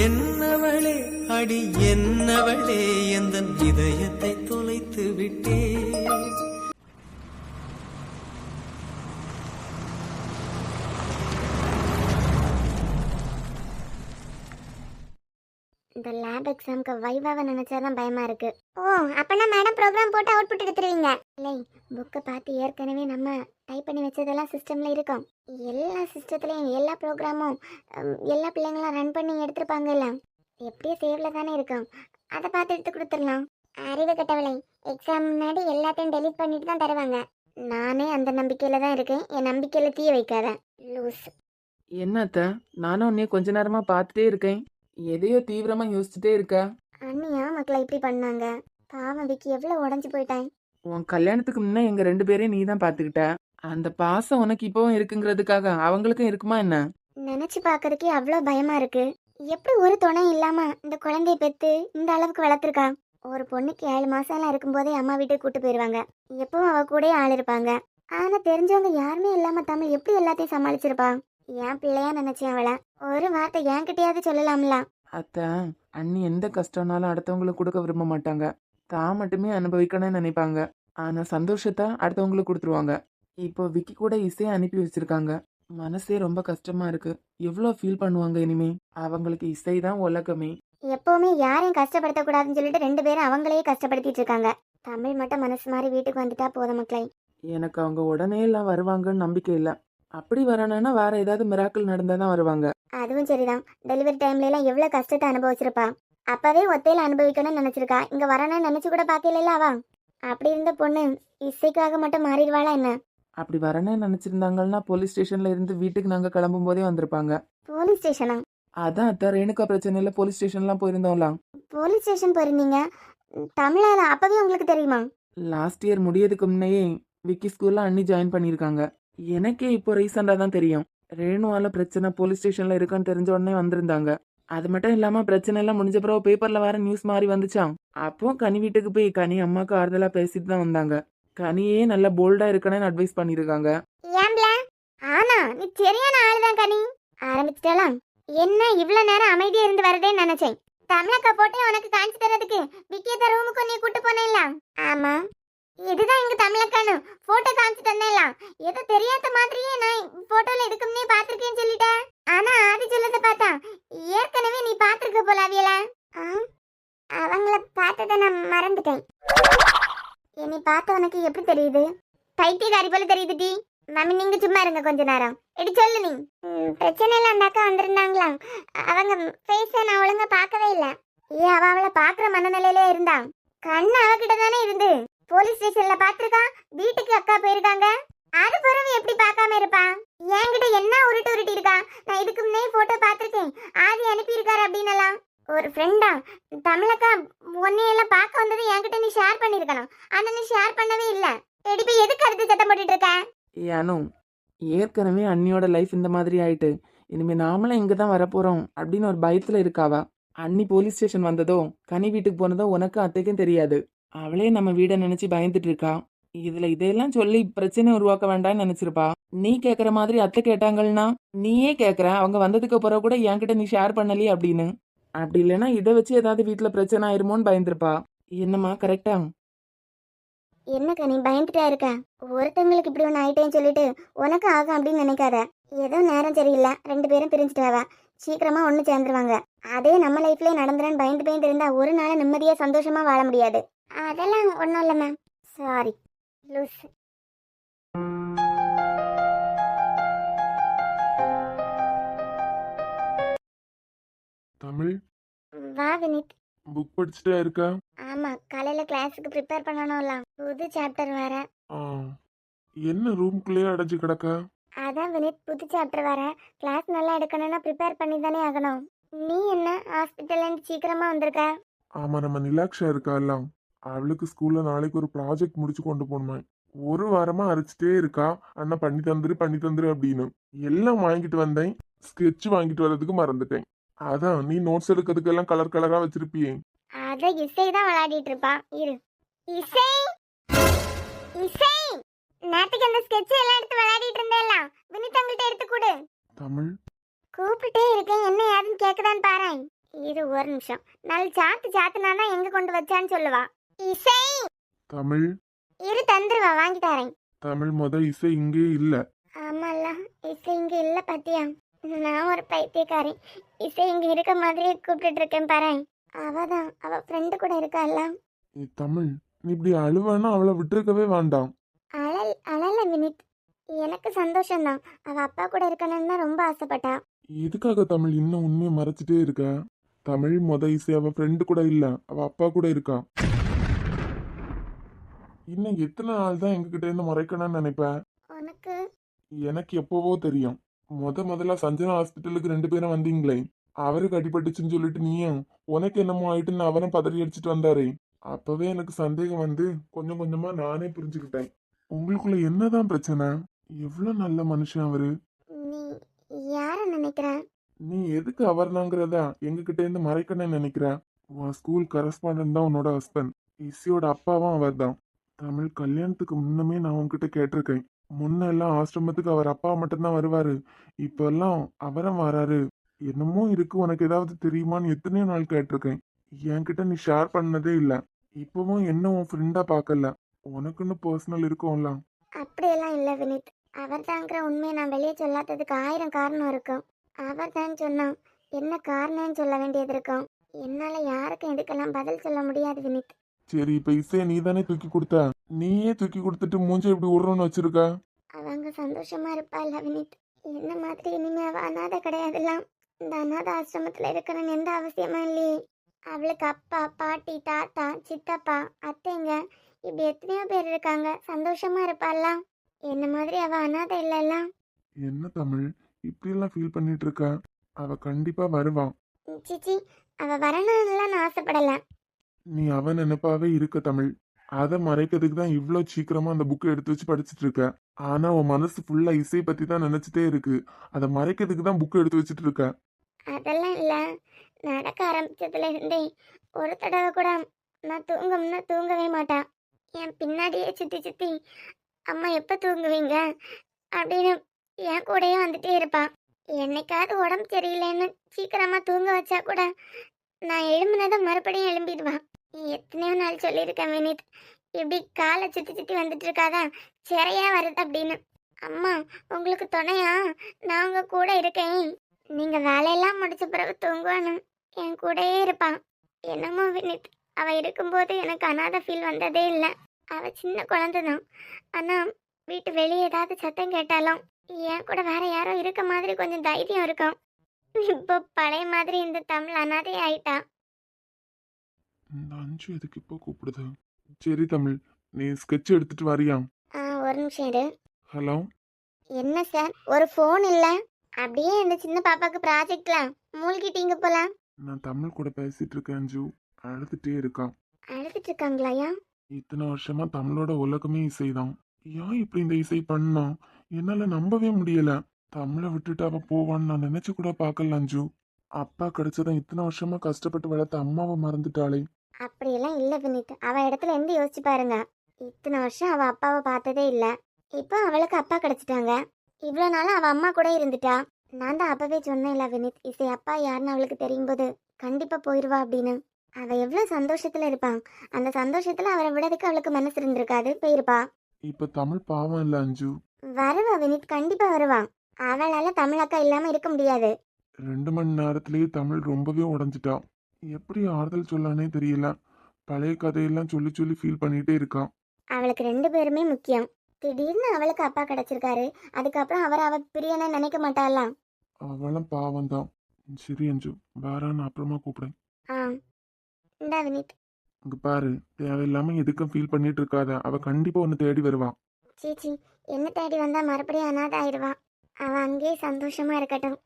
என்னவளே அடி என்னவளே எந்தன் இதயத்தை தொலைத்து விட்டே. இந்த லேப் எக்ஸாம்க்கு வைவாவை நினைச்சாதான் பயமா இருக்கு. ஓ, அப்பனா மேடம் ப்ரோக்ராம் போட்டு அவுட்புட் எடுத்துருவீங்க. இல்லை, புக்கை பார்த்து ஏற்கனவே நம்ம டைப் பண்ணி வச்சதெல்லாம் சிஸ்டம்ல இருக்கும். எல்லா சிஸ்டத்துலயும் எல்லா ப்ரோக்ராமும் எல்லா பிள்ளைங்களும் ரன் பண்ணி எடுத்திருப்பாங்கல்ல, எப்படியும் சேவ்ல தானே இருக்கும். அதை பார்த்து எடுத்து கொடுத்துடலாம். அறிவு கட்டவளை, எக்ஸாம் முன்னாடி எல்லாத்தையும் டெலீட் பண்ணிட்டு தான் தருவாங்க. நானே அந்த நம்பிக்கையில தான் இருக்கேன். என் நம்பிக்கையில தீய வைக்காத லூஸ். என்னத்த, நானும் உன்னைய கொஞ்ச நேரமா பார்த்துட்டே இருக்கேன். எதையோ தீவிரமா யோசிச்சுட்டே இருக்கா. அண்ணியா மக்களை இப்படி பண்ணாங்க? பாவம் விக்கி எவ்வளவு உடஞ்சு போயிட்டேன். உன் கல்யாணத்துக்கு முன்ன எங்க 2 பேரையும் நீ தான் பாத்துக்கிட்ட. அந்த பாசம் உனக்கு இப்பவும் இருக்குங்கிறதுக்காக அவங்களுக்கும் இருக்குமா என்ன? நினைச்சு பாக்குறதுக்கே அவ்வளோ பயமா இருக்கு. எப்படி ஒரு துணை இல்லாம இந்த குழந்தைய பெத்து இந்த அளவுக்கு வளர்த்துருக்கா? ஒரு பொண்ணுக்கு 7 மாசம்லாம் இருக்கும்போதே அம்மா வீட்டுக்கு கூட்டு போயிருவாங்க. எப்பவும் அவ கூட ஆள் இருப்பாங்க. ஆனா தெரிஞ்சவங்க யாருமே இல்லாம தமிழ் எப்படி எல்லாத்தையும் சமாளிச்சிருப்பா? என் பிள்ளையா நினைச்சேன் அவளை. ஒரு வார்த்தை என்கிட்டயாவது சொல்லலாம்ல. அத்த, அண்ணி எந்த கஷ்டம்னாலும் அடுத்தவங்களுக்கு கொடுக்க விரும்ப மாட்டாங்க. தான் மட்டுமே அனுபவிக்கணும்னு நினைப்பாங்க. ஆனா சந்தோஷத்தை அடுத்தவங்களுக்கு கொடுத்துருவாங்க. இப்போ விக்கி கூட இசையை அனுப்பி வச்சிருக்காங்க. மனசே ரொம்ப கஷ்டமா இருக்கு. எவ்வளோ ஃபீல் பண்ணுவாங்க இனிமே. அவங்களுக்கு இசை தான் உலகமே. எப்பவுமே யாரையும் கஷ்டப்படுத்த கூடாதுன்னு சொல்லிட்டு 2 பேரும் அவங்களையே கஷ்டப்படுத்திட்டு இருக்காங்க. தமிழ் மட்டும் மனசு மாதிரி வீட்டுக்கு வந்துட்டா போதும் மக்களை. எனக்கு அவங்க உடனே எல்லாம் வருவாங்கன்னு நம்பிக்கை இல்லை. அப்படி வரணும்னா வேற ஏதாவது மிராக்கிள் நடந்தா தான் வருவாங்க. அதுவும் சரிதான். டெலிவரி டைம்ல எல்லாம் எவ்வளவு கஷ்டத்தை அனுபவிச்சிருப்பா. அப்பவே ஒத்தையில அனுபவிக்கணும்னு நினைச்சிருக்கா. இங்க வரணும்னு நினைச்சு கூட பாக்கல அவ. அப்படி இருந்த பொண்ணு இசைக்காக மட்டும் மாறிடுவாளா என்ன? அப்படி வரணும்னு நினைச்சிருந்தாங்கன்னா போலீஸ் ஸ்டேஷன்ல இருந்து வீட்டுக்கு நாங்க கிளம்பும் போதே வந்திருப்பாங்க. போலீஸ் ஸ்டேஷனா? அதான் அத்தா, ரேணுகா பிரச்சனையில போலீஸ் ஸ்டேஷன்லாம் போயிருந்தோம்லாம். போலீஸ் ஸ்டேஷன் போயிருந்தீங்க? தமிழால அப்பவே உங்களுக்கு தெரியுமா? லாஸ்ட் இயர் முடியதுக்கு முன்னையே விக்கி ஸ்கூல்ல அண்ணி ஜாயின் பண்ணியிருக்காங்க. எனக்கே இப்போ ரீசெண்டா தான் தெரியும். ரேணுவால பிரச்சனை போலீஸ் ஸ்டேஷன்ல இருக்குன்னு தெரிஞ்ச உடனே வந்திருந்தாங்க. அது மட்டும் இல்லாம பிரச்சனை எல்லாம் முடிஞ்ச பிறகு பேப்பர்ல வர நியூஸ் மாதிரி வந்துச்சாம். அப்போ கனி வீட்டுக்கு போய் கனி அம்மாக்கு ஆறுதலா பேசிட்டு தான் வந்தாங்க. கனியே நல்ல போல்டா இருக்கணும்னு அட்வைஸ் பண்ணிருக்காங்க. ஏம்ல? ஆனா நீ சரியான ஆளுதான் கனி. ஆரம்பிச்சிட்டலாம். என்ன இவ்வளவு நேரம் அமைதியா இருந்து வரதேன்னு நினைச்சேன். தமிழக்கா போட்டு உனக்கு காஞ்சி தரதுக்கு விக்கியத்த ரூமுக்கு நீ கூட்டு போனேல்ல? ஆமா, இதுதான் எங்க தமிழக்கானு போட்டோ காமிச்சு தந்தேலாம். ஏதோ தெரியாத மாதிரியே நான் போட்டோல இதுக்கு முன்னே பாத்திருக்கேன்னு சொல்லிட்டேன். ஆனா ஆதி சொல்லத பார்த்தா ஏற்கனவே நீ பாத்திருக்க போல அவியல. அவங்கள பார்த்தத நான் மறந்துட்டேன். என்னை பார்த்த உனக்கு எப்படி தெரியுது? பைத்தியக்காரி போல தெரியுது டி. மாமி நீங்க சும்மா இருங்க கொஞ்ச நேரம். எடி சொல்லு நீ. பிரச்சனை எல்லாம் அந்த அக்கா வந்திருந்தாங்களா? அவங்க ஃபேஸை நான் ஒழுங்கா பார்க்கவே இல்லை. அவளை பாக்குற மனநிலையிலே இருந்தா. கண்ணு அவகிட்ட தானே இருந்து. போலீஸ் ஸ்டேஷன்ல பாத்திருக்கா, வீட்டுக்கு அக்கா போயிருக்காங்க. அது பிறகு எப்படி பார்க்காம இருப்பா? என்கிட்ட என்ன உருட்டி இருக்கா? நான் இதுக்கு முன்னே போட்டோ பார்த்திருக்கேன், ஆதி அனுப்பி இருக்காரு அப்படின்னலாம். ஒரு ஃப்ரெண்டா தமிழக்கா உன்னையெல்லாம் பார்க்க வந்தது என்கிட்ட நீ ஷேர் பண்ணிருக்கணும். ஆனா நீ ஷேர் பண்ணவே இல்லை. எடி போய் எதுக்கு அடுத்து சத்தம் போட்டுட்டு இருக்க? ஏனோ ஏற்கனவே அண்ணியோட லைஃப் இந்த மாதிரி ஆயிட்டு இனிமே நாமளும் இங்க தான் வரப்போறோம் அப்படின்னு ஒரு பயத்துல இருக்காவா. அண்ணி போலீஸ் ஸ்டேஷன் வந்ததோ கனி வீட்டுக்கு போனதோ உனக்கு அத்தைக்கும் தெரியாது. அவளே நம்ம வீட நினைச்சு பயந்துட்டு இருக்கா. இதுல இதையெல்லாம் சொல்லி பிரச்சனை உருவாக்க வேண்டாம்னு நினைச்சிருப்பா. நீ கேக்குற மாதிரி அத்தை கேட்டாங்கன்னா நீயே கேக்குற அவங்க வந்ததுக்கு பிறகு கூட என்கிட்ட நீ ஷேர் பண்ணலையே அப்படின்னு. அப்படி இல்லைன்னா இதை வச்சு ஏதாவது வீட்டுல பிரச்சனை ஆயிருமோன்னு பயந்துருப்பா. என்னம்மா கரெக்டா? என்னக்கா நீ பயந்துட்டா இருக்க? ஒருத்தவங்களுக்கு இப்படி ஒன்று ஆயிட்டேன்னு சொல்லிட்டு உனக்கு ஆகும் அப்படின்னு நினைக்காத. ஏதோ நேரம் சரியில்லை, 2 பேரும் பிரிஞ்சுட்டாவ. சீக்கிரமா ஒன்று சேர்ந்துருவாங்க. அதே நம்ம லைஃப்லேயே நடந்துறேன்னு பயந்து இருந்தா ஒரு நாள் நிம்மதியா சந்தோஷமா வாழ முடியாது. அதெல்லாம் ஒன்றும் இல்லை மேம். Sorry loose. தமிழ், வா வினித். புக் படிச்சுட்டே இருக்கா? ஆமா, காலையில கிளாஸுக்கு ப்ரிப்பேர் பண்ணணும்ல. புது சாப்டர் வேற. என்ன ரூம்குள்ளேயே அடைஞ்சு கிடக்க? அதான் வினித், புது சாப்டர் வேற. கிளாஸ் நல்லா எடுக்கணும்னா ப்ரிப்பேர் பண்ணி தானே ஆகணும். நீ என்ன ஹாஸ்பிட்டல்ல இருந்து சீக்கிரமா வந்திருக்க? ஆமா, நம்ம நிலாக்ஷா இருக்கா, அவளுக்கு ஸ்கூல்ல நாளைக்கு ஒரு ப்ராஜெக்ட் முடிச்சு கொண்டு போகணுமா. ஒரு வாரமா அரைச்சிட்டே இருக்கா. அண்ணா பண்ணி தந்துரு அப்படின்னு எல்லாம் வாங்கிட்டு வந்தேன். ஸ்கெட்ச் வாங்கிட்டு வர்றதுக்கு மறந்துட்டேன். அதான் நீ நோட்ஸ் எடுக்கிறதுக்கு எல்லாம் கலர் கலரா வச்சிருப்பியே. அத இசை தான் விளையாடிட்டு இருப்பா. இரு இசை, இசை நேத்துக்கு அந்த ஸ்கெட்ச் எல்லாம் எடுத்து விளையாடிட்டு இருந்தேல, வினித் அங்கிட்ட எடுத்து கொடு. தமிழ், கூப்பிட்டே இருக்கேன், என்ன யாருன்னு கேக்குதான்னு பாரேன். இரு ஒரு நிமிஷம். நாலு சாத்து சாத்துனாதான் எங்க கொண்டு வச்சான்னு சொல்லுவா. இசை, தமிழ் இரு தந்துருவா, வாங்கி தரேன். தமிழ் இசை இங்கே இல்ல. ஆமால, இசை இங்க இல்ல பாத்தியா? நான் ஒரு பைத்தியக்காரி. இசை இங்க இருக்க மாதிரியே கூப்பிட்டு இருக்கேன் பாரேன். அவதான் அவ ஃப்ரெண்டு கூட இருக்கால. தமிழ், நீ இப்படி அழுவானா அவளை விட்டுருக்கவே வேண்டாம். அழல வினித், எனக்கு சந்தோஷம்தான். அவ அப்பா கூட இருக்கணும்னு தான் ரொம்ப ஆசைப்பட்டா. எதுக்காக தமிழ் இன்னும் உண்மையை மறைச்சிட்டே இருக்க? தமிழ் இசை அவ ஃப்ரெண்டு கூட இல்ல, அவ அப்பா கூட இருக்கா. இன்னும் எத்தனை நாள் தான் எங்ககிட்ட இருந்து மறைக்கணும்னு நினைப்ப? உனக்கு எனக்கு எப்பவோ தெரியும். முதல்ல சஞ்சனா ஹாஸ்பிட்டலுக்கு 2 பேரும் வந்தீங்களே, அவருக்கு அடிபட்டுச்சுன்னு சொல்லிட்டு நீயும் உனக்கு என்னமோ ஆயிட்டுன்னு அவரும் பதறி அடிச்சிட்டு வந்தாரே, அப்பவே எனக்கு சந்தேகம் வந்து கொஞ்சம் கொஞ்சமா நானே புரிஞ்சுக்கிட்டேன். உங்களுக்குள்ள என்னதான் பிரச்சனை? எவ்வளவு நல்ல மனுஷன் அவரு. நீ யார நினைக்கிற? நீ எதுக்கு அவர்னாங்கிறதா எங்ககிட்ட இருந்து மறைக்கணும்னு நினைக்கிற? உன் ஸ்கூல் கரஸ்பாண்டன்ட் தான் உன்னோட ஹஸ்பண்ட். இசியோட அப்பாவும் அவர் தான். தமிழ், கல்யாணத்துக்கு முன்னமே நான் உன்கிட்ட கேட்டிருக்கேன். முன்ன எல்லாம் ஆசிரமத்துக்கு அவர் அப்பா மட்டும்தான் வருவாரு, இப்ப எல்லாம் அவரும் வராரு. என்னமோ இருக்கு, உனக்கு ஏதாவது தெரியுமான்னு எத்தனையோ நாள் கேட்டிருக்கேன். என்கிட்ட நீ ஷேர் பண்ணதே இல்ல. இப்பவும் என்ன உன் ஃப்ரெண்டா பார்க்கல, உனக்குன்னு பர்சனல் இருக்கும்ல. அப்படியெல்லாம் இல்ல வினித். அவர் தாங்கிற உண்மையை நான் வெளியே சொல்லாததுக்கு 1000 காரணம் இருக்கும். அவர் தான் சொன்னா என்ன காரணம்னு சொல்ல வேண்டியது இருக்கும். என்னால யாருக்கும் இதுக்கெல்லாம் பதில் சொல்ல முடியாது வினித். சரி, இப்ப இசைய நீ தானே தூக்கி கொடுத்த, நீயே தூக்கி கொடுத்துட்டு மூஞ்ச இப்படி உருன்னு வச்சிருக்க. அவங்க சந்தோஷமா இருப்பாள் வினித். என்ன மாதிரி இனிமே அவ அனாதை கிடையாதுலாம். இந்த அனாதை ஆசிரமத்துல இருக்கணும்னு எந்த அவசியமும் இல்லையே. அவளுக்கு அப்பா, பாட்டி, தாத்தா, சித்தப்பா, அத்தைங்க, இப்படி எத்தனையோ பேர் இருக்காங்க. சந்தோஷமா இருப்பாள்ல. என்ன மாதிரி அவ அனாதை இல்லைல்ல. என்ன தமிழ் இப்படி எல்லாம் ஃபீல் பண்ணிட்டு இருக்க? அவ கண்டிப்பா வருவான். சிச்சி, அவ வரணும்லாம் நான் ஆசைப்படல. நீ அவன் நினைப்பாவே இருக்க தமிழ். அதை மறைக்கிறதுக்கு தான் இவ்வளோ சீக்கிரமா அந்த புக்கை எடுத்து வச்சு படிச்சுட்டு இருக்க. ஆனா உன் மனசு ஃபுல்லா இசை பத்தி தான் நினைச்சிட்டே இருக்கு. அதை மறைக்கிறதுக்கு தான் புக்கை எடுத்து வச்சுட்டு இருக்க. அதெல்லாம் இல்ல. நடக்க ஆரம்பிச்சதுல இருந்தே ஒரு தடவை கூட நான் தூங்கணும்னா தூங்கவே மாட்டான். என் பின்னாடியே சுத்தி சுத்தி அம்மா எப்ப தூங்குவீங்க அப்படின்னு என் கூடயே வந்துட்டே இருப்பான். என்னைக்காவது உடம்பு சரியில்லைன்னு சீக்கிரமா தூங்க வச்சா கூட நான் எழும்புனதும் மறுபடியும் எழும்பிடுவான். எத்தனையோ நாள் சொல்லியிருக்கேன் வினித், இப்படி காலை சுத்தி சுத்தி வந்துட்டு இருக்காதா, சிறையா வருது அப்படின்னு. அம்மா உங்களுக்கு துணையா நான் உங்க கூட இருக்கேன், நீங்க வேலையெல்லாம் முடிச்ச பிறகு தூங்குவானு என் கூடயே இருப்பான். என்னமோ வினித், அவ இருக்கும்போது எனக்கு அனாதை ஃபீல் வந்ததே இல்லை. அவ சின்ன குழந்தை தான். ஆனா வீட்டு வெளியே ஏதாவது சத்தம் கேட்டாலும் என் கூட வேற யாரோ இருக்க மாதிரி கொஞ்சம் தைரியம் இருக்கும். இப்போ பழைய மாதிரி இந்த தமிழ் அனாதை ஆயிட்டா. இந்த அஞ்சு எதுக்கு இப்போ கூப்பிடுது? சரி தமிழ், நீ ஸ்கெட்ச் எடுத்துட்டு வரியா? ஒரு நிமிஷம் இரு. ஹலோ. என்ன சார், ஒரு ஃபோன் இல்ல? அப்படியே இந்த சின்ன பாப்பாக்கு ப்ராஜெக்ட்ல மூழ்கிட்டீங்க போல. நான் தமிழ் கூட பேசிட்டு இருக்கேன் அஞ்சு. அழுதுட்டே இருக்கான். அழுதுட்டு இருக்காங்களாயா? இத்தனை வருஷமா தமிழோட உலகமே இசைதான். ஏன் இப்படி இந்த இசை பண்ணா என்னால நம்பவே முடியல. தமிழை விட்டுட்டு அவ போவான்னு நான் நினைச்சு கூட பார்க்கல அஞ்சு. அப்பா கிடைச்சதான் இத்தனை வருஷமா கஷ்டப்பட்டு வளர்த்த அம்மாவை மறந்துட்டாளே. அப்படியெல்லாம் இல்ல வினித், அவ இடத்துல இருந்து யோசிச்சு பாருங்க. இத்தனை வருஷம் அவ அப்பாவை பார்த்ததே இல்ல, இப்போ அவளுக்கு அப்பா கிடைச்சிட்டாங்க. இவ்வளவு நாளும் அவ அம்மா கூட இருந்துட்டா. நான் தான் அப்பவே சொன்னேன்ல வினித், இசை அப்பா யாருன்னு அவளுக்கு தெரியும் போது கண்டிப்பா போயிருவா அப்படின்னு. அவ எவ்வளவு சந்தோஷத்துல இருப்பான். அந்த சந்தோஷத்துல அவரை விடறதுக்கு அவளுக்கு மனசு இருந்திருக்காது, போயிருப்பா. இப்ப தமிழ் பாவம் இல்ல அஞ்சு. வருவா வினித், கண்டிப்பா வருவான். அவளால தமிழ் அக்கா இல்லாம இருக்க முடியாது. 2 மணி நேரத்திலேயே தமிழ் ரொம்பவே உடஞ்சிட்டா. எப்படி ஆறுதல் சொல்லானே தெரியல. பழைய கதையெல்லாம் சொல்லி சொல்லி ஃபீல் பண்ணிட்டே இருக்கான். அவளுக்கு 2 பேருமே முக்கியம். திடீர்னு அவளுக்கு அப்பா கிடைச்சிருக்காரு, அதுக்கப்புறம் அவ பிரியனை நினைக்க மாட்டாளாம். அவளும் பாவம் தான். சரி அஞ்சு, வேறான்னு அப்புறமா கூப்பிடுறேன். இந்தா வினித். இங்க பாரு, தேவையில்லாம எதுக்கும் ஃபீல் பண்ணிட்டு இருக்காத. அவ கண்டிப்பா ஒன்னு தேடி வருவா. சீச்சி, என்ன தேடி வந்தா மறுபடியும் அனாதை ஆயிடுவா. அவ அங்கேயே சந்தோஷமா இருக்கட்டும்.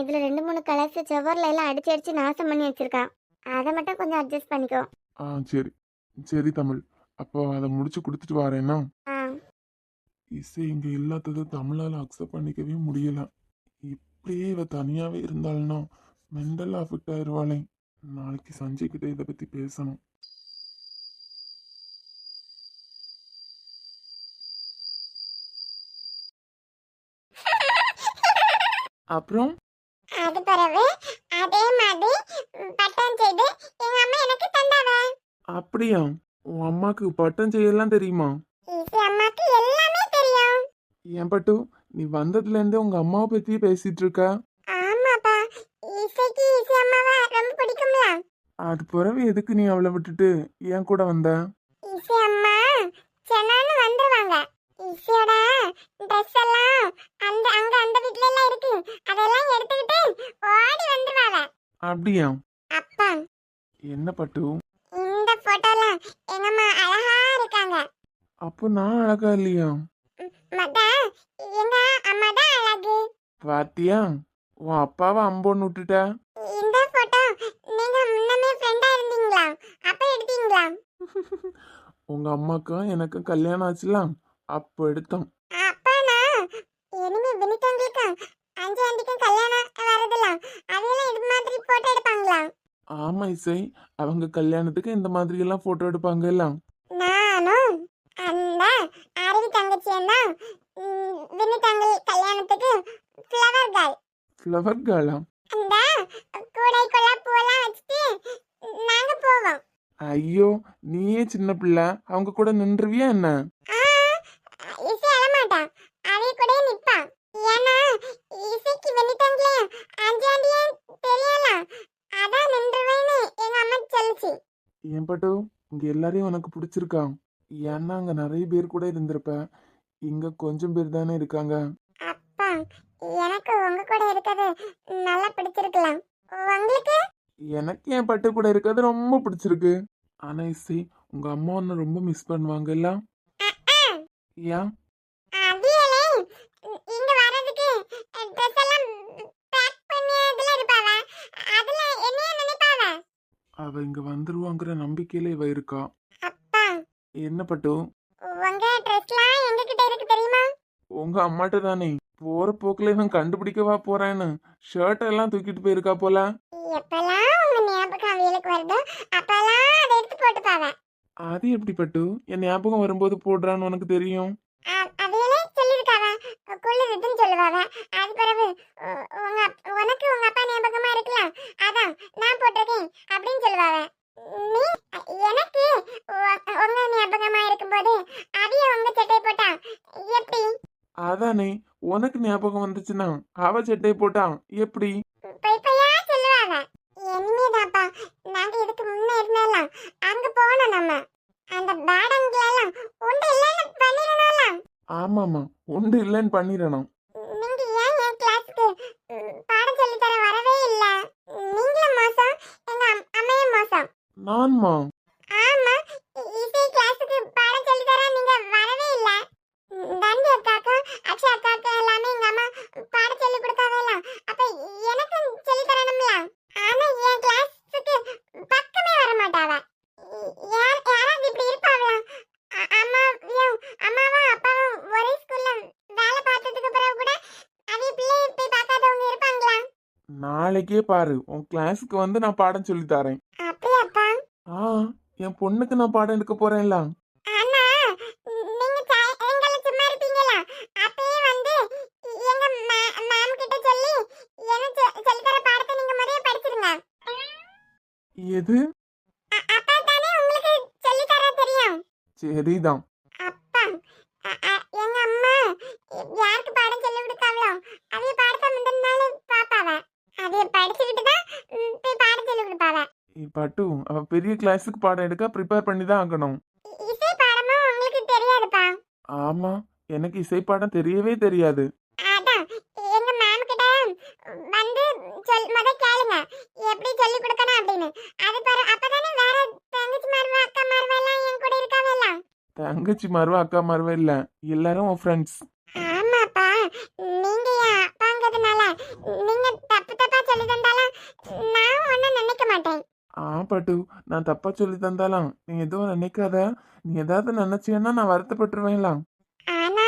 இதுல 2-3 கலர்ஸ் செவர்ல எல்லாம் அடிச்சு அடிச்சு நாசம் பண்ணி வச்சிருக்கா. அதை மட்டும் கொஞ்சம் அட்ஜஸ்ட் பண்ணிக்கோ. சரி சரி தமிழ், அப்போ அதை முடிச்சு கொடுத்துட்டு வரேன்னா. இசை இங்க இல்லாதது தமிழால அக்செப்ட் பண்ணிக்கவே முடியல. இப்படியே இவ தனியாவே இருந்தாள்னா மென்டல் அஃபெக்ட் ஆயிடுவாளே. நாளைக்கு சஞ்சய் கிட்ட இதை பத்தி பேசணும். அப்புறம் அது பிறகு அதே மாதிரி பட்டம் செய்து எங்க அம்மா எனக்கு தந்தாவ. அப்படியா? உன் அம்மாக்கு பட்டம் செய்யலாம் தெரியுமா? ஈசி அம்மாக்கு எல்லாமே தெரியும். ஏன் பட்டு, நீ வந்ததுல இருந்து உங்க அம்மாவை பத்தி பேசிட்டு இருக்க. ஆமாப்பா, ஈசிக்கு ஈசி அம்மாவை ரொம்ப பிடிக்கும்ல. அது பிறகு எதுக்கு நீ அவளை விட்டுட்டு ஏன் கூட வந்த? ஈசி அம்மா சென்னான்னு வந்துருவாங்க. ஈசியோட ட்ரெஸ் எல்லாம் அந்த வீட்ல எல்லாம் இருக்கு, அதெல்லாம் எடுத்துக்கிட்டு ஓடி வந்துருவாங்க. அப்படியா? அப்பா, என்ன பட்டு, இந்த போட்டோல எங்க அம்மா அழகா இருக்காங்க. அப்போ நான் அழகா இல்லையா? மதான் எங்க அம்மா தான் அழகு. பாத்தியா, உன் அப்பாவை அம்போன்னு விட்டுட்ட. இந்த போட்டோ நீங்க முன்னமே ஃப்ரெண்டா இருந்தீங்களா? அப்ப எடுத்தீங்களா? உங்க அம்மாக்கும் எனக்கும் கல்யாணம் ஆச்சுலாம், அப்போ எடுத்தோம். அப்பனா இனிமே வினிதங்களுக்கும் அஞ்சு ஆண்டிக்கும் கல்யாணம் வரதுல அதெல்லாம் இது மாதிரி போட்டோ எடுப்பாங்களா? ஆமா இசை, அவங்க கல்யாணத்துக்கு இந்த மாதிரி எல்லாம் போட்டோ எடுப்பாங்க எல்லாம். நானும் அந்த அருவி தங்கச்சியும் தான் வினிதங்கள் கல்யாணத்துக்கு ஃப்ளவர் கேர்ள். ஃப்ளவர் கேர்ளா? அந்த கூடைக்குள்ள பூவெல்லாம் வச்சுட்டு நாங்க போவோம். ஐயோ, நீயே சின்ன பிள்ளை, அவங்க கூட நின்றுவியா என்ன? இசை அழமாட்டான், அவ கூட நிப்பான். ஏன்னா இசைக்கு வெண்ணித்தங்களையும் அஞ்சாண்டியும் தெரியலாம், அதான் நின்றுவேன்னு எங்க அம்மா சொல்லுச்சு. ஏன் பட்டு, இங்க எல்லாரையும் உனக்கு பிடிச்சிருக்கா? ஏன்னா அங்க நிறைய பேர் கூட இருந்திருப்ப, இங்க கொஞ்சம் பேர் தானே இருக்காங்க. அப்பா, எனக்கு உங்க கூட இருக்கிறது நல்லா பிடிச்சிருக்கலாம். உங்களுக்கு? எனக்கு என் பட்டு கூட இருக்கிறது ரொம்ப பிடிச்சிருக்கு. ஆனா இசை, உங்க அம்மா உன்னை ரொம்ப மிஸ் பண்ணுவாங்கல்ல? ஏன்? அவியலே இங்க வரதுக்கு ட்ரெஸ் எல்லாம் பேக் பண்ணி அதுல இருப்பாவ, அதுல என்னைய நினைப்பாவ. அவ இங்க வந்துருவாங்கிற நம்பிக்கையில இவ இருக்கா. அப்பா, என்ன பட்டு? உங்க ட்ரெஸ்லாம் எங்க கிட்ட இருக்கு தெரியுமா? உங்க அம்மாட்ட தானே. போற போக்குல இவன் கண்டுபிடிக்கவா போறான்னு ஷர்ட் எல்லாம் தூக்கிட்டு போயிருக்கா போல. எப்பெல்லாம் உங்க ஞாபகம் அவியலுக்கு வருதோ அப்பெல்லாம் அதை எடுத்து போட்டுப்பாவ. அது எப்படி பட்டு என் ஞாபகம் வரும்போது போடுறான்னு உனக்கு தெரியும்? அவியலே சொல்லிருக்காவ, குளிருதுன்னு சொல்லுவாவ. அது பிறகு உனக்கு உங்க அப்பா ஞாபகமா இருக்கலாம், அதான் நான் போட்டிருக்கேன் அப்படின்னு சொல்லுவாவ. நீ எனக்கு உங்க ஞாபகமா இருக்கும்போது அவிய உங்க சட்டை போட்டா எப்படி? அதானே, உனக்கு ஞாபகம் வந்துச்சுன்னா அவ சட்டை போட்டா எப்படி? பொய் பொய்யா சொல்லுவாவ. இனிமேதாப்பா நாங்க இதுக்கு முன்ன இருந்தாலும் அங்க போனோம், நம்ம அந்த பாடங்களெல்லாம் உண்டு இல்லைன்னு பண்ணிடணும். ஆமாமா, உண்டு இல்லைன்னு பண்ணிடணும். நீங்க ஏன் என் கிளாஸ்க்கு பாடம் சொல்லி தர வரவே இல்ல? நீங்களும் மோசம், எங்க அம்மையும் மோசம். நான்மா? ஆமா, இசை கிளாஸுக்கு பாடம் சொல்லி தர நீங்க வரவே இல்ல. தந்தி அக்காக்கும் அக்ஷா அக்காக்கும் எல்லாமே எங்க அம்மா பாடம் சொல்லி கொடுத்தாவே, அப்ப எனக்கு சொல்லி தரணும்ல. ஆனா என் கிளாஸுக்கு பக்கமே வர மாட்டாவ. யாராவது இப்படி இருப்பாங்களா? அம்மாவும் அப்பாவும் ஒரே ஸ்கூல்ல வேலை பார்த்ததுக்கு பிறகு கூட அவங்க பிள்ளையை போய் பார்க்காதவங்க இருப்பாங்களா? நாளைக்கே பாரு, உன் கிளாஸுக்கு வந்து நான் பாடம் சொல்லி தரேன். அப்படியாப்பா? என் பொண்ணுக்கு நான் பாடம் எடுக்க போறேன்ல. ஆனா நீங்க எங்களை சும்மா இருப்பீங்களா? அப்பயே வந்து எங்க மேம் கிட்ட சொல்லி எனக்கு சொல்லி தர பாடத்தை நீங்க முறையா படிச்சிருங்க. எது? அப்பா தானே உங்களுக்கு சொல்லி தர தெரியும். சரிதான். அப்பா, எங்க அம்மா யாருக்கு பாடம் சொல்லி கொடுத்தாங்களோ அவைய பாடத்தை முந்தின நாள் பாப்பாவ, அதைய படிச்சுக்கிட்டு தான் போய் பாடம் சொல்லி கொடுப்பாவ. பட்டு, அவ பெரிய கிளாஸுக்கு பாடம் எடுக்க ப்ரிப்பேர் பண்ணி தான் ஆகணும். இசை பாடமும் உங்களுக்கு தெரியாதுப்பா? ஆமா, எனக்கு இசை பாடம் தெரியவே தெரியாது. அதான் எங்க மேம் கிட்ட வந்து முத கேளுங்க எப்படி சொல்லி கொடுக்கணும் அப்படின்னு. அது அப்பதானே வேற தங்கச்சி மார்வ அக்கா மார்வ எல்லாம் என் கூட இருக்காவல்ல. தங்கச்சி மாறுவா அக்கா மாறுவா இல்ல, எல்லாரும் உன் ஃப்ரெண்ட்ஸ். ஆமாப்பா, நீங்க என் அப்பாங்கிறதுனால நீங்க தப்பு தப்பா சொல்லி தந்தாலும் நான் ஒன்னும் நினைக்க மாட்டேன். பட்டு, நான் தப்பா சொல்லி தந்தாலாம் நீ எதுவும் நினைக்காத. நீ ஏதாவது நினைச்சேன்னா நான் வருத்தப்பட்டுருவேன்லாம். ஆனா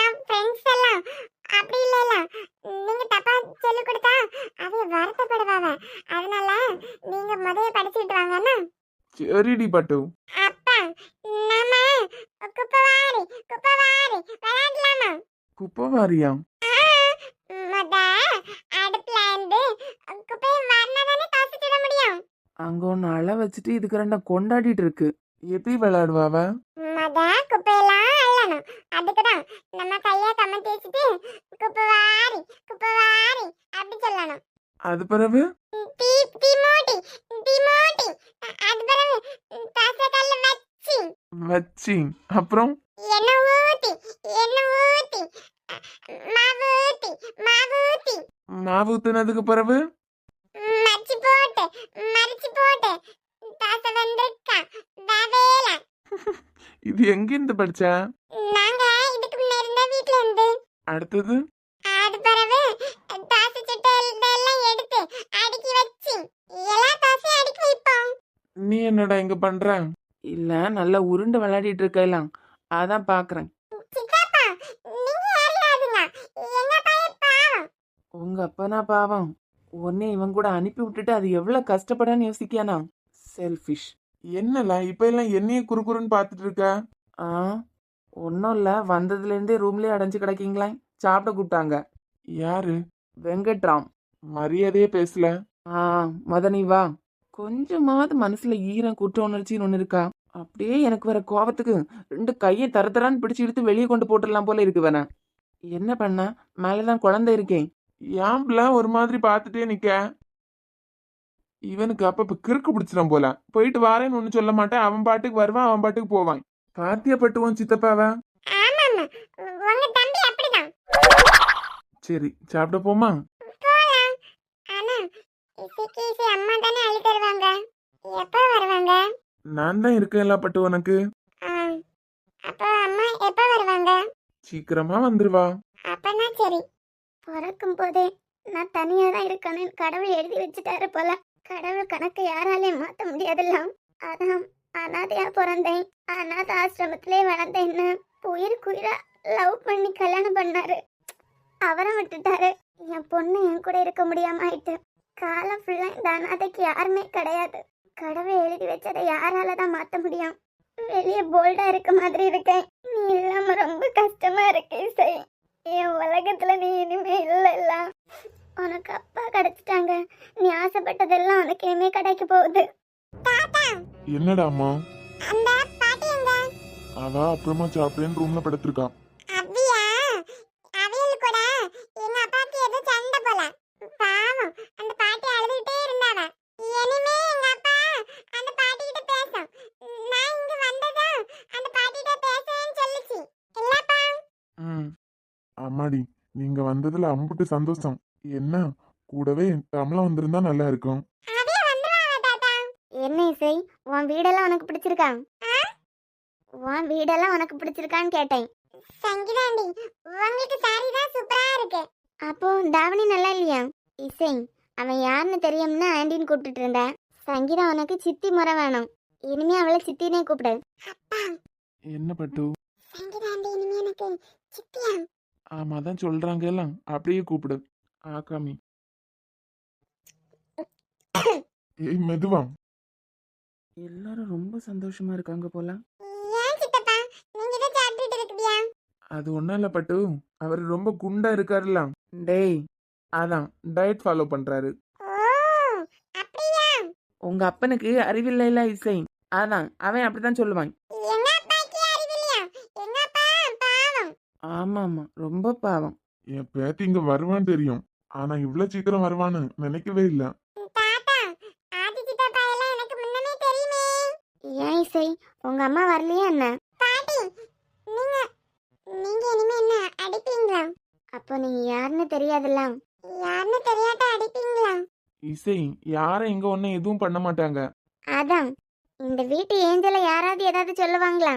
என் ஃப்ரெண்ட்ஸ் எல்லாம் அப்படி இல்லைல்ல, நீங்க தப்பா சொல்லி கொடுத்தா அது வருத்தப்படுவாங்க. அதனால நீங்க முதல்ல படிச்சுட்டு வாங்கன்னா. சரிடி பட்டு. அப்பா, நம்ம குப்பவாரி விளையாடலாமா? குப்பை வாரியா? முத அடுப்புல உன்னை அழ வச்சுட்டு இதுக்கு ரெண்டா கொண்டாடிட்டு இருக்கு. எப்படி விளையாடுவாவ? மத குப்பையெல்லாம் அள்ளணும். அதுக்குதான் நம்ம கைய கமத்தி வச்சுட்டு குப்பை வாரி அப்படி சொல்லணும். அது பிறகு டீ டீ மூட்டி அது பிறகு தசைக்கல்ல வச்சி அப்புறம் எண்ணெய் ஊத்தி மாவு ஊத்தி மாவு ஊத்துனதுக்கு பிறகு மரிச்சு போட்டு தசை வெந்திருக்கா வேவேல. இது எங்க இருந்து படிச்ச? நாங்க இதுக்கு முன்ன இருந்த வீட்ல இருந்து. அடுத்தது அது பிறகு தோசை சுட்டு எல்லாம் எடுத்து அடுக்கி வச்சு எல்லா தோசையும் அடுக்கி வைப்போம். நீ என்னடா இங்க பண்ற? இல்ல நல்லா உருண்டு விளையாடிட்டு இருக்கலாம், அதான் பாக்குறேன். சித்தப்பா நீங்க யாரையாதுங்க, எங்க பையன் பாவம். உங்க அப்பனா பாவம், உன்னை இவன் கூட அனுப்பி விட்டுட்டு அது எவ்வளவு கஷ்டப்படான்னு யோசிக்கானா? செல்ஃபிஷ். என்னல இப்ப எல்லாம் என்னையே குறுகுறுன்னு பாத்துட்டு இருக்க? ஒன்னும் இல்ல, வந்ததுல இருந்தே ரூம்லயே அடைஞ்சு கிடக்கீங்களா? சாப்பிட கூப்பிட்டாங்க. யாரு? வெங்கட்ராம். மரியாதையே பேசல. மத நீ வா. கொஞ்சமாவது மனசுல ஈரம் குற்ற உணர்ச்சின்னு ஒண்ணு இருக்கா? அப்படியே எனக்கு வர கோவத்துக்கு 2 கையை தரத்தரான்னு பிடிச்சு இழுத்து வெளியே கொண்டு போட்டுடலாம் போல இருக்கு வேணா. என்ன பண்ண, மேலதான் குழந்தை இருக்கேன். ஏம்புல ஒரு மாதிரி பாத்துட்டே நிக்க? இவனுக்கு அப்ப கிறுக்கு பிடிச்சிடும் போல. போயிட்டு வாரேன்னு ஒண்ணு சொல்ல மாட்டேன், அவன் பாட்டுக்கு வருவான், அவன் பாட்டுக்கு போவான். பாத்தியா பட்டுவான் சித்தப்பாவ? ஆமாமா, உங்க தம்பி அப்படிதான். சரி சாப்பிட போமா? போலாம். ஆனா இசைக்கு அம்மா தானே அள்ளி தருவாங்க. எப்ப வருவாங்க? நான் தான் இருக்கேன்ல பட்டு உனக்கு. அப்ப அம்மா எப்ப வருவாங்க? சீக்கிரமா வந்துருவா. அப்பனா சரி. பிறக்கும் போதே நான் தனியா தான் இருக்கேன்னு கடவுள் எழுதி வச்சுட்டாரு போல. கடவுள் கணக்கை யாராலையும் மாத்த முடியாதுல்ல. அதான் அனாதையா பிறந்தேன், அனாத ஆசிரமத்திலே வளர்ந்தேன்னு உயிருக்குயிரா லவ் பண்ணி கல்யாணம் பண்ணாரு. அவரை விட்டுட்டாரு. என் பொண்ணு என் கூட இருக்க முடியாம ஆயிட்டு. காலம் ஃபுல்லா இந்த அனாதைக்கு யாருமே கிடையாது. கடவுள் எழுதி வச்சதை யாரால தான் மாத்த முடியும்? வெளியே போல்டா இருக்க மாதிரி இருக்கேன், நீ இல்லாம ரொம்ப கஷ்டமா இருக்கு இசை. என் உலகத்துல நீ இனிமே இல்ல. உனக்கு அப்பா கிடைச்சிட்டாங்க, நீ ஆசைப்பட்டதெல்லாம் உனக்கு இனிமே கிடைக்க போகுது. என்னடா அம்மா? அந்த பாட்டி எங்க? அவ அப்புறமா சாப்பிட்டேன்னு ரூம்ல படுத்திருக்கா. அப்படியா? அவியல் கூட எங்க அப்பாக்கு ஏதோ சண்டை போல. பாவம், அந்த பாட்டி அழுதுகிட்டே இருந்தாவ. இனிமே எங்க அப்பா அந்த பாட்டி கிட்ட பேசும். நான் இங்க வந்ததும் அந்த பாட்டி கிட்ட பேசுவேன்னு சொல்லுச்சு. இல்லப்பா? அம்மாடி, நீங்க வந்ததுல அம்புட்டு சந்தோஷம். என்ன கூடவே தமிழா வந்திருந்தா நல்லா இருக்கும். என்ன இசை, உன் வீடெல்லாம் உனக்கு பிடிச்சிருக்கா? உன் வீடெல்லாம் உனக்கு பிடிச்சிருக்கான்னு கேட்டேன். சங்கீதாண்டி, உங்களுக்கு சாரி தான் சூப்பரா இருக்கு. அப்போ தாவணி நல்லா இல்லையா? இசை, அவன் யாருன்னு தெரியும்னு ஆண்டின்னு கூப்பிட்டுட்டு இருந்தா. சங்கீதா உனக்கு சித்தி முறை வேணும், இனிமே அவளை சித்தினே கூப்பிடு. அப்பா, என்ன பட்டு? சங்கீதாண்டி இனிமே எனக்கு சித்தியா? ஆமா தான் சொல்றாங்க எல்லாம், அப்படியே கூப்பிடு. ஆகாமி. ஏய் மெதுவா. எல்லாரும் ரொம்ப சந்தோஷமா இருக்காங்க போல. ஏன் சித்தப்பா, நீங்க இத சாப்பிட்டுட்டு இருக்கீங்க? அது ஒண்ணும் இல்ல பட்டு, அவர் ரொம்ப குண்டா இருக்காருல்ல. டேய், அதான் டயட் ஃபாலோ பண்றாரு. ஓ, அப்படியா? உங்க அப்பனுக்கு அறிவில்லைல இசை, அதான் அவன் அப்படித்தான் சொல்லுவான். எங்க அப்பாக்கு அறிவில்லையா? எங்க அப்பா பாவம். ஆமா ரொம்ப பாவம். என் பேத்தி இங்க வருவான்னு தெரியும், ஆனா இவ்வளவு சீக்கிரம் வருவான்னு நினைக்கவே இல்ல. தாத்தா, ஆதி சித்தப்பா எல்லாம் எனக்கு முன்னமே தெரியுமே. ஏன் இசை, உங்க அம்மா வரலையா என்ன? பாட்டி, நீங்க இனிமே என்ன அடிப்பீங்களா? அப்போ நீங்க யாருன்னு தெரியாதுல்ல. யாருன்னு தெரியாத அடிப்பீங்களா? இசை யாரும் இங்க ஒன்னும் எதுவும் பண்ண மாட்டாங்க. அதான், இந்த வீட்டு ஏஞ்சல யாராவது ஏதாவது சொல்லுவாங்களா?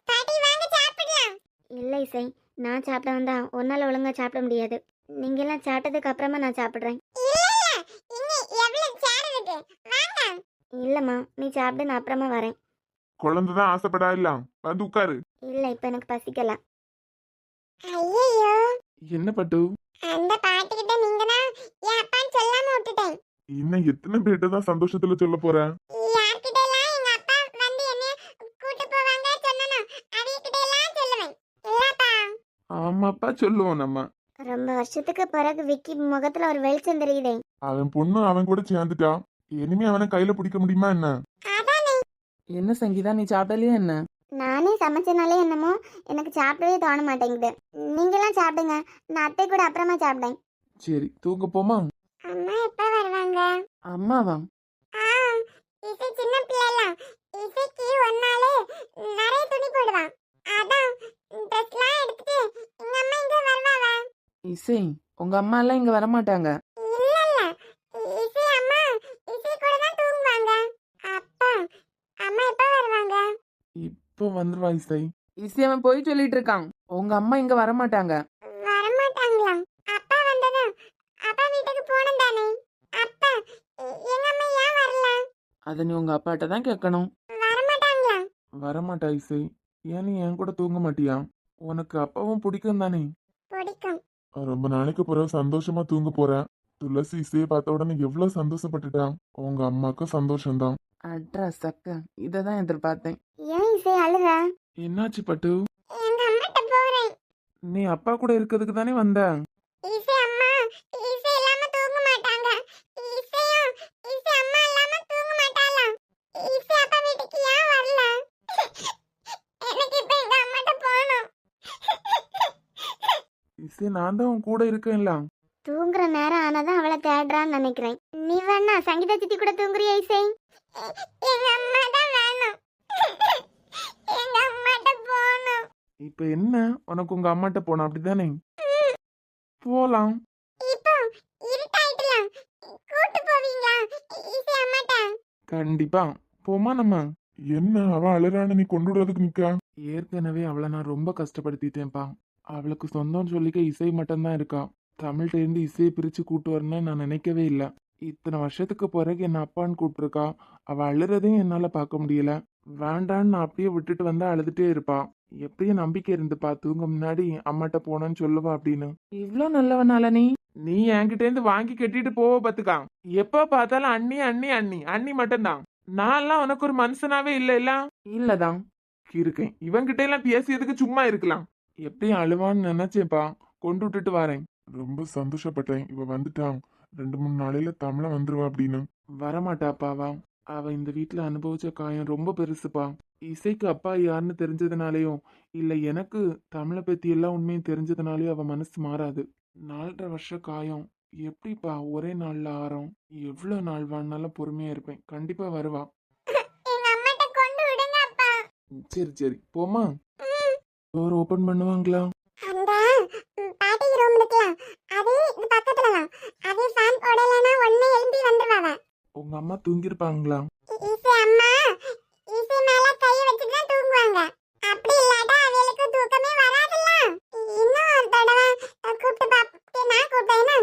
பாட்டி வாங்க சாப்பிடலாம். இல்ல இசை, நான் சாப்பிட வந்தா ஒன்னால ஒழுங்கா சாப்பிட முடியாது. நீங்க எல்லாம் சாப்பிட்டதுக்கு அப்புறமா நான் சாப்பிடுறேன். இல்லம்மா, நீ சாப்பிடு, நான் அப்புறமா வரேன். குழந்தைதான் ஆசைப்படா இல்ல, வந்து உட்காரு. இல்ல, இப்ப எனக்கு பசிக்கல. ஐயோ, என்ன பட்டு? அந்த பாட்டி கிட்ட நீங்க தான் என் அப்பான்னு சொல்லாம விட்டுட்டேன். இன்னும் எத்தனை பேர்ட்ட தான் சந்தோஷத்துல சொல்ல போற? யார்கிட்ட எல்லாம் எங்க அப்பா வந்து என்னைய கூட்டி போவாங்க சொன்னனோ அவங்க கிட்ட எல்லாம் சொல்லுவேன். இல்லப்பா? ஆமாப்பா சொல்லுவோம் நம்ம. ரொம்ப வருஷத்துக்கு பிறகு விக்கி முகத்துல ஒரு வெளிச்சம் தெரியுதே. அவன் பொண்ணு அவன் கூட சேர்ந்துட்டான். இனிமே அவனை கையில பிடிக்க முடியுமா என்ன? என்ன சங்கீதா, நீ சாப்பிடலையா என்ன? நானே சமைச்சனாலே என்னமோ எனக்கு சாப்பிடவே தோண மாட்டேங்குது. நீங்களாம் சாப்பிடுங்க, நான் அத்தை கூட அப்புறமா சாப்பிட்டேன். சரி, தூங்க போமா? அம்மா எப்ப வருவாங்க? அம்மாவா? இசை சின்ன பிள்ளைலாம், இசைக்கு ஒன்னாலே நிறைய துணி போடுவான். அதான் ட்ரெஸ்லாம் எடுத்துட்டு எங்க அம்மா இங்க வருவாங்க. இசை, உங்க அம்மா எல்லாம் இங்க வரமாட்டாங்க. இல்ல இல்ல, இசை அம்மா இசை கூட தான் தூங்குவாங்க. அப்பா அம்மா எப்ப வருவாங்க? இப்போ வந்துருவா இசை. இசை, அவன் போய் சொல்லிட்டு இருக்கான். உங்க அம்மா இங்க வரமாட்டாங்க. வரமாட்டாங்களா? அப்பா வந்ததும் அப்பா வீட்டுக்கு போணும் தானே. அப்பா எங்க அம்மா ஏன் வரல? அதை நீ உங்க அப்பாட்ட தான் கேட்கணும். வரமாட்டாங்களா? வரமாட்டா இசை. ஏன் நீ என் கூட தூங்க மாட்டியா? உனக்கு அப்பாவும் பிடிக்கும் தானே? பிடிக்கும். ரொம்ப நாளைக்கு பிறகு சந்தோஷமா தூங்க போறேன். துளசி இசையை பார்த்த உடனே எவ்வளவு சந்தோஷப்பட்டுட்டான். உங்க அம்மாக்கும் சந்தோஷம்தான். அட்ரா சக்க, இததான் எதிர்பார்த்தேன். ஏன் இசை அழுற? என்னாச்சு பட்டு? எங்க அம்மாட்ட போறேன். நீ அப்பா கூட இருக்கிறதுக்கு தானே வந்த. இசை அம்மா இசை இல்லாம தூங்க மாட்டாங்க. இசையும் இசை அம்மா இல்லாம தூங்க மாட்டாளாம். இசை அப்பா வீட்டுக்கு ஏன் வரல? எனக்கு இப்ப எங்க அம்மாட்ட போகணும். இசை, நான் தான் உன் கூட இருக்கேன்ல. தூங்குற நேரம் ஆனதான் அவளை தேடுறான்னு நினைக்கிறேன். நீ வேணா சங்கீதா சித்தி கூட தூங்குறியா இசை? எங்க அம்மா தான் வேணும். எங்க அம்மாட்ட போகணும். இப்ப என்ன, உனக்கு உங்க அம்மாட்ட போனா அப்படித்தானே? போலாம். இப்போ இருட்டாயிட்டலாம், கூட்டு போவீங்களா இசை அம்மாட்ட? கண்டிப்பா போமா நம்ம. என்ன அவ அழுறான்னு நீ கொண்டு விடுறதுக்கு நிக்கா? ஏற்கனவே அவளை நான் ரொம்ப கஷ்டப்படுத்திட்டேன்ப்பா. அவளுக்கு சொந்தம்னு சொல்லிக்க இசை மட்டும்தான் இருக்கா. தமிழ்கிட்ட இருந்து இசையை பிரிச்சு கூட்டு வரணும்னு நான் நினைக்கவே இல்லை. இத்தனை வருஷத்துக்கு பிறகு என்ன அப்பான்னு கூப்பிட்டுருக்கா. அவ அழுறதையும் என்னால பார்க்க முடியல. வேண்டான்னு நான் அப்படியே விட்டுட்டு வந்தா அழுதுட்டே இருப்பா. எப்படியும் நம்பிக்கை இருந்துப்பா, தூங்க முன்னாடி அம்மாட்ட போனேன்னு சொல்லுவா அப்படின்னு. இவ்ளோ நல்லவனால நீ என்கிட்ட இருந்து வாங்கி கட்டிட்டு போவ பாத்துக்கா. எப்ப பார்த்தாலும் அண்ணி அண்ணி அண்ணி அண்ணி மட்டும்தான். நான்லாம் உனக்கு ஒரு மனுஷனாவே இல்ல இல்லதான் இருக்கேன். இவன்கிட்ட எல்லாம் பேசியதுக்கு சும்மா இருக்கலாம். எப்படியும் அழுவான்னு நினைச்சேப்பா, கொண்டு விட்டுட்டு வரேன். ரொம்ப சந்தோஷப்பட்டேன். இவ வந்துட்டான், 2-3 நாளையில தமிழ வந்துருவா அப்படின்னு. வரமாட்டாப்பாவா. அவ இந்த வீட்டுல அனுபவிச்ச காயம் ரொம்ப பெருசுப்பா. இசைக்கு அப்பா யாருன்னு தெரிஞ்சதுனாலயும் இல்ல எனக்கு தமிழை பத்தி எல்லாம் உண்மையும் தெரிஞ்சதுனாலயும் அவ மனசு மாறாது. 4.5 வருஷ காயம் எப்படிப்பா ஒரே நாள்ல ஆறும்? எவ்வளவு நாள் வாழ்னாலும் பொறுமையா இருப்பேன். கண்டிப்பா வருவா. எங்க அம்மாட்ட கொண்டு விடுங்க அப்பா. சரி சரி, போமா. டோர் ஓபன் பண்ணுவாங்களா? அந்த பாட்டி ரூம் இருக்குல, அது இது பக்கத்துல தான். அது ஃபேன் போடலனா ஒண்ணே எழும்பி வந்துருவாங்க. உங்க அம்மா தூங்கிருப்பாங்களா? இசை அம்மா இசை மேல கை வச்சுட்டு தான் தூங்குவாங்க. அப்படி இல்லாட்டா அவங்களுக்கு தூக்கமே வராதுல்ல. இன்னும் ஒரு தடவை கூப்பிட்டு பாத்து நான் கூப்பிட்டேனா?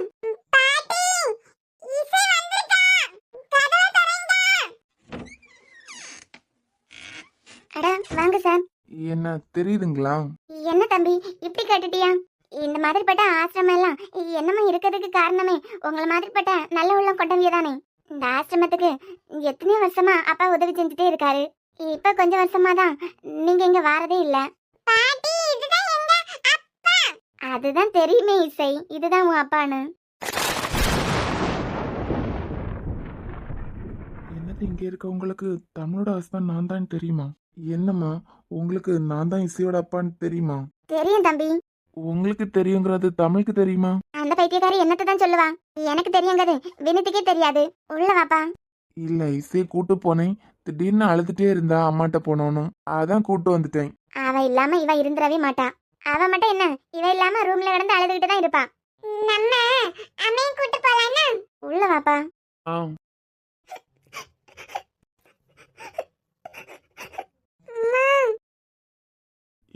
பாட்டி இசை வந்துட்டா, கதவை திறங்க. அட வாங்க சார். என்ன தெரியுதுங்களா? என்ன தம்பி இப்படி கேட்டுட்டியா? இந்த மாதிரிப்பட்ட ஆசிரமம் எல்லாம் என்னமா இருக்கிறதுக்கு காரணமே உங்களை மாதிரிப்பட்ட நல்ல உள்ளம் கொண்டவங்க தானே. இந்த ஆசிரமத்துக்கு எத்தனையோ வருஷமா அப்பா உதவி செஞ்சுட்டே இருக்காரு. இப்ப கொஞ்ச வருஷமா தான் நீங்க இங்க வாரதே இல்ல. பாட்டி இதுதான் எங்க அப்பா. அதுதான் தெரியுமே இசை, இதுதான் உன் அப்பான்னு. என்னது, இங்க இருக்கவங்களுக்கு தமிழோட ஹஸ்பண்ட் நான் தான் தெரியுமா? என்னம்மா, உங்களுக்கு நான் தான் இசையோட அப்பான்னு தெரியுமா? தெரியும் தம்பி. உங்களுக்கு தெரியுங்கிறது தமிழுக்கு தெரியுமா? அந்த பைத்தியக்காரி என்னத்தை தான் சொல்லுவா? எனக்கு தெரியுங்கிறது வினத்துக்கே தெரியாது. உள்ள வாப்பா. இல்ல, இசையை கூட்டு போனேன். திடீர்னு அழுதுட்டே இருந்தா அம்மாட்ட போனோன்னு, அதான் கூட்டு வந்துட்டேன். அவ இல்லாம இவ இருந்துடவே மாட்டா. அவ மட்டும் என்ன, இவ இல்லாம ரூம்ல கிடந்து அழுதுகிட்டு தான் இருப்பா. நம்ம அம்மையும் கூட்டு போலானா? உள்ள வாப்பா. ஆ,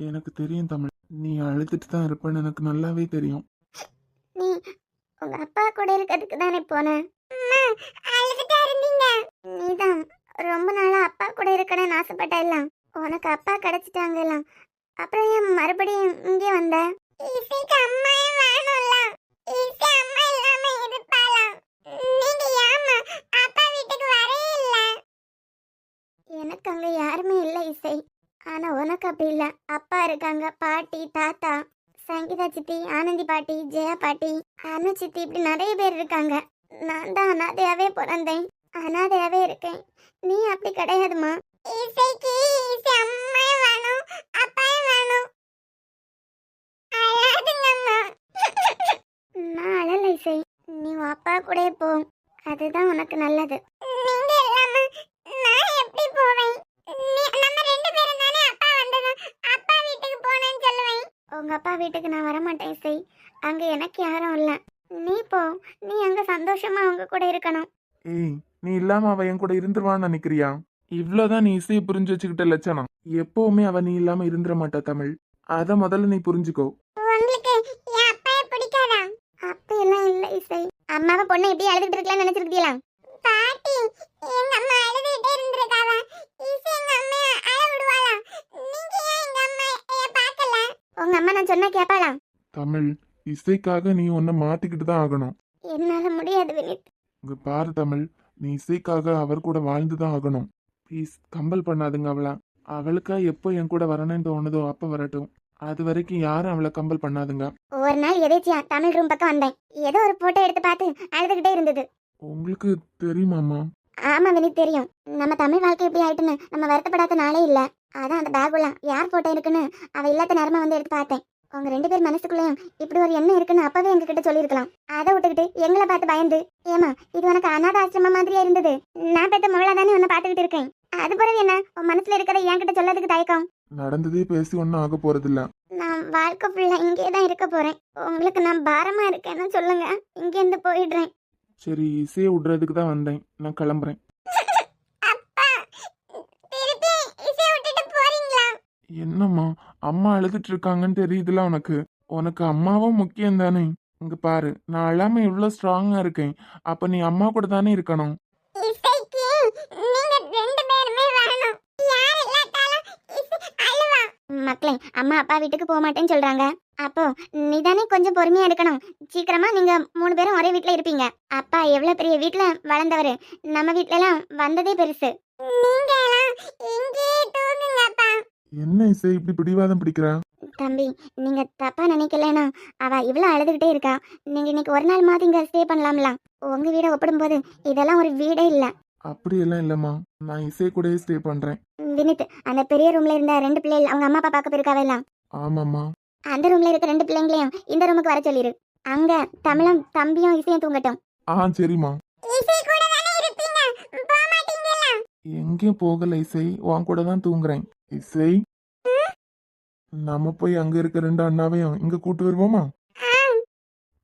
எனக்கு தெரியும் தமிழ். நீ அழுதுட்டு தான் இருப்பேன்னு எனக்கு நல்லாவே தெரியும். நீ உங்க அப்பா கூட இருக்கிறதுக்கு தானே போன? அழுதுட்டா இருந்தீங்க. நீதான் ரொம்ப நாளா அப்பா கூட இருக்கணும்னு ஆசைப்பட்ட எல்லாம் உனக்கு அப்பா கிடைச்சிட்டாங்க எல்லாம். அப்புறம் ஏன் மறுபடியும் இங்கே வந்த? இசைக்கு அம்மாயே வேணும்ல. இசை அம்மா இல்லாம இருப்பாளாம். நீங்க ஏம்மா அப்பா வீட்டுக்கு வரவே இல்ல? எனக்கு அங்க யாருமே இல்ல இசை. ஆனா உனக்கு அப்படி இல்ல. அப்பா இருக்காங்க, பாட்டி தாத்தா. சங்கீதா சித்தி, ஆனந்தி பாட்டி, ஜெயா பாட்டி, அனு சித்தி, இப்படி நிறைய பேர் இருக்காங்க. நான் தான் அனாதையாவே பிறந்தேன், அனாதையாவே இருக்கேன். நீ அப்படி கிடையாதுமா. இசைக்கு இசை அம்மா வேணும், அப்பா வேணும். அழாதுங்கம்மா. நான் அழல இசை, நீ உன் அப்பா கூட போ, அதுதான் உனக்கு நல்லது. நீங்க இல்லாம நான் எப்படி போவேன்? நம்ம ரெண்டு பேரும் தானே அப்பா வந்தது, அப்பா வீட்டுக்கு போனேன்னு சொல்லுவேன். உங்க அப்பா வீட்டுக்கு நான் வர மாட்டேன் இசை, அங்க எனக்கு யாரும் இல்ல. நீ போ, நீ அங்க சந்தோஷமா அவங்க கூட இருக்கணும். ஏய், நீ இல்லாம அவ என் கூட இருந்துருவான்னு நினைக்கிறியா? இவ்வளவுதான் நீ இசையை புரிஞ்சு வச்சுக்கிட்ட லட்சணம். எப்பவுமே அவ நீ இல்லாம இருந்துட மாட்டா தமிழ். அத முதல்ல நீ புரிஞ்சுக்கோ. உங்களுக்கு என் அப்பாவை பிடிக்காதா? அப்படியெல்லாம் இல்ல இசை. அம்மாவை பொண்ணை எப்படி அழுதுட்டு இருக்கலாம்னு நினைச்சிருக்கீங்களா? பாட்டி, எங்க அம்மா அழுதுட்டே இருந்திருக்காவா? இசை எங்க அம்மா அழ விடுவாளா? நீங்க ஏன் எங்க அம்மா பார்க்கல? உங்க அம்மா நான் சொன்னா கேட்பாளா? தமிழ், இசைக்காக நீ உன்னை மாத்திக்கிட்டு தான் ஆகணும். என்னால முடியாது வினித். இங்க பாரு தமிழ், நீ இசைக்காக அவர் கூட வாழ்ந்துதான் ஆகணும். ப்ளீஸ் கம்பல் பண்ணாதுங்க அவளை. அவளுக்கா எப்போ என் கூட வரணும்னு தோணுதோ அப்ப வரட்டும். அது வரைக்கும் யாரும் அவளை கம்பல் பண்ணாதுங்க. ஒரு நாள் எதேச்சியா தமிழ் ரூம் பக்கம் வந்தேன். ஏதோ ஒரு போட்டோ எடுத்து பார்த்து அழுதுகிட்டே இருந்தது. உங்களுக்கு தெரியுமாமா? ஆமா வினித், தெரியும். நம்ம தமிழ் வாழ்க்கை எப்படி ஆயிட்டுன்னு நம்ம வருத்தப்படாத நாளே இல்ல. அதான் அந்த பேக் உள்ள யார் போட்டோ இருக்குன்னு அவ இல்லாத நேரமா வந்து எடுத்து பார்த்தேன். உங்க ரெண்டு பேர் மனசுக்குள்ளேயும் இப்படி ஒரு எண்ணம் இருக்குன்னு அப்பவே எங்ககிட்ட சொல்லியிருக்கலாம். அதை விட்டுக்கிட்டு எங்களை பார்த்து பயந்து, ஏமா இது உனக்கு அநாத ஆசிரமம் மாதிரியா இருந்தது, நான் பெத்த மகளா தானே உன்னை பார்த்துக்கிட்டு இருக்கேன், அது பிறகு என்ன உன் மனசுல இருக்கிறத என்கிட்ட சொல்லதுக்கு தயக்கம்? நடந்ததே பேசி ஒன்னும் ஆக போறதில்ல. நான் வாழ்க்கை ஃபுல்லா இங்கே தான் இருக்க போறேன். உங்களுக்கு நான் பாரமா இருக்கேன்னு சொல்லுங்க, இங்க இருந்து போயிடுறேன். சரி, இசையை விடுறதுக்கு தான் வந்தேன். நான் கிளம்புறேன். அப்பா, திருப்பி இசையை விட்டுட்டு போறீங்களா? என்னம்மா, அம்மா அழுதுட்டு இருக்காங்கன்னு தெரியுதுல உனக்கு. உனக்கு அம்மாவும் முக்கியம் தானே. இங்க பாரு, நான் அழாம எவ்வளவு ஸ்ட்ராங்கா இருக்கேன். அப்ப நீ அம்மா கூட தானே இருக்கணும். இசைக்கு நீங்க ரெண்டு பேருமே வரணும். யார் இல்லாட்டாலும் இசை அழுவா. மக்களே, அம்மா அப்பா வீட்டுக்கு போக மாட்டேன்னு சொல்றாங்க. அப்போ நீ தானே கொஞ்சம் பொறுமையா இருக்கணும். சீக்கிரமா நீங்க 3 பேரும் ஒரே வீட்ல இருப்பீங்க. அப்பா எவ்வளவு பெரிய வீட்ல வளர்ந்தவரு, நம்ம வீட்ல எல்லாம் வந்ததே பெருசு. நீங்க எல்லாம் இங்கே தூங்குங்க அப்பா. என்ன இசை இப்படி பிடிவாதம் பிடிக்கிற? தம்பி, நீங்க தப்பா நினைக்கலனா, அவ இவ்வளவு அழுதுகிட்டே இருக்கா. நீங்க இன்னைக்கு ஒரு நாள் மாதிரி இங்க ஸ்டே பண்ணலாம்ல. உங்க வீட ஒப்பிடும்போது இதெல்லாம் ஒரு வீடே இல்ல. அப்படியெல்லாம் இல்லம்மா, நான் இசை கூடயே ஸ்டே பண்றேன். வினித், அந்த பெரிய ரூம்ல இருந்த 2 பிள்ளைகள் அவங்க அம்மா அப்பா பார்க்க போயிருக்காவே எல்லாம். ஆமாம்மா. அந்த ரூம்ல இருக்க 2 பிள்ளைங்களையும் இந்த ரூமுக்கு வர சொல்லிரு. அங்க தமிழும் தம்பியும் இசையும் தூங்கட்டும். சரிம்மா. இசை கூட தானே இருப்பீங்க, போக மாட்டீங்களா? எங்கேயும் போகல இசை, உன் கூட தான் தூங்குறேன். இசை, நம்ம போய் அங்க இருக்க 2 அண்ணாவையும் இங்க கூட்டு வருவோமா?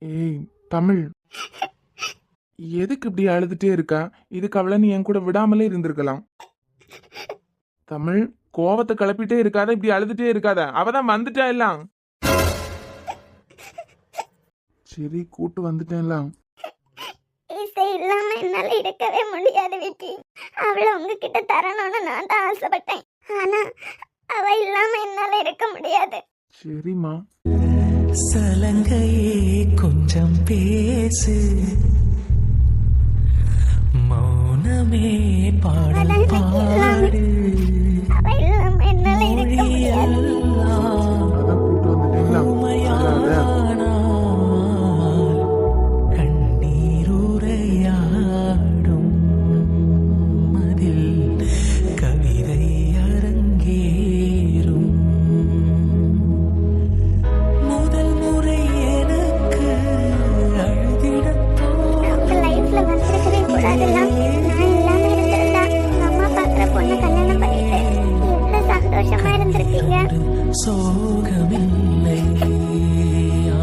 ஏய் தமிழ், எதுக்கு இப்படி அழுதுட்டே இருக்கா? இதுக்கு அவளை நீ என் கூட விடாமலே இருந்திருக்கலாம். தமிழ், கோவத்தை கிளப்பிட்டே இருக்காத, இப்படி அழுதுட்டே இருக்காத. அவதான் வந்துட்டா எல்லாம். சரி, கூட்டு வந்துட்டேன்ல. இசை இல்லாம என்னால இருக்கவே முடியாது விக்கி. அவளை உங்ககிட்ட தரணும்னு நான் தான் ஆசைப்பட்டேன். ஆனா அவ இல்லாம என்னால இருக்க முடியாது. சரிம்மா. சலங்கையே கொஞ்சம் பேசு, மௌனமே பாடல் பாடு, அவ இல்லாம என்னால இருக்க முடியாது. அதான் கூட்டு வந்துட்டேன்ல. உமையானால் கண்ணீருரையாடும் அதில் கவிதை அரங்கேறும். முதல் முறை எனக்கு அழுதிடத் உங்க லைஃப்ல வந்திருக்கவே கூடாதெல்லாம். நான் இல்லாம இருந்திருந்தா உங்க அம்மா பாக்குற பொண்ணு கல்யாணம் பண்ணிட்டு எவ்வளவு சந்தோஷமா இருந்திருக்கீங்க. சோகமில்லை,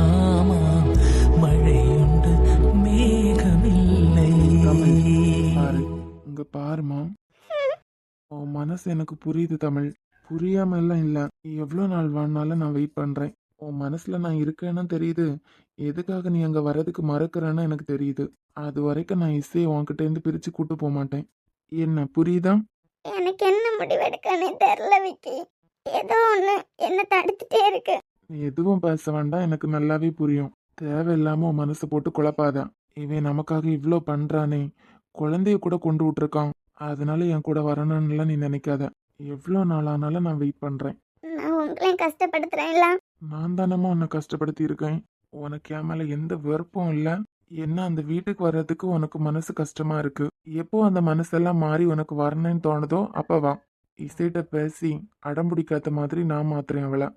ஆமாம் மழையுண்டு மேகமில்லை. பாரு, இங்க பாருமா, உன் மனசு எனக்கு புரியுது தமிழ். புரியாம எல்லாம் இல்ல. எவ்வளவு நாள் வாழ்னாலும் நான் வெயிட் பண்றேன். உன் மனசுல நான் இருக்கேன்னு தெரியுது. எதுக்காக நீ அங்க வர்றதுக்கு மறக்கிறேன்னு எனக்கு தெரியுது. அது வரைக்கும் நான் இசையை உன்கிட்ட இருந்து பிரிச்சு கூட்டு போக மாட்டேன். என்ன புரியுதா? எனக்கு என்ன முடிவெடுக்கனே தெரியல விக்கி. ஏதோ ஒண்ணு என்ன தடுத்துட்டே இருக்கு. நீ எதுவும் பேச வேண்டாம், எனக்கு நல்லாவே புரியும். தேவையில்லாம உன் மனசு போட்டு குழப்பாத. இவன் நமக்காக இவ்ளோ பண்றானே, குழந்தைய கூட கொண்டு விட்டுருக்கான், அதனால என் கூட வரணும்னுலாம் நீ நினைக்காத. எவ்வளோ நாளானாலும் நான் வெயிட் பண்றேன். நான் உங்களையும் கஷ்டப்படுத்துறேன்ல. நான் தானம்மா உன்னை கஷ்டப்படுத்தி இருக்கேன். உனக்கு என் மேல எந்த வெறுப்பும் இல்ல. என்ன அந்த வீட்டுக்கு வர்றதுக்கு உனக்கு மனசு கஷ்டமா இருக்கு. எப்போ அந்த மனசெல்லாம் மாறி உனக்கு வரணும்னு தோணுதோ அப்ப வா. இசைட்ட பேசி அடம் பிடிக்காத மாதிரி நான் மாத்துறேன் அவளை.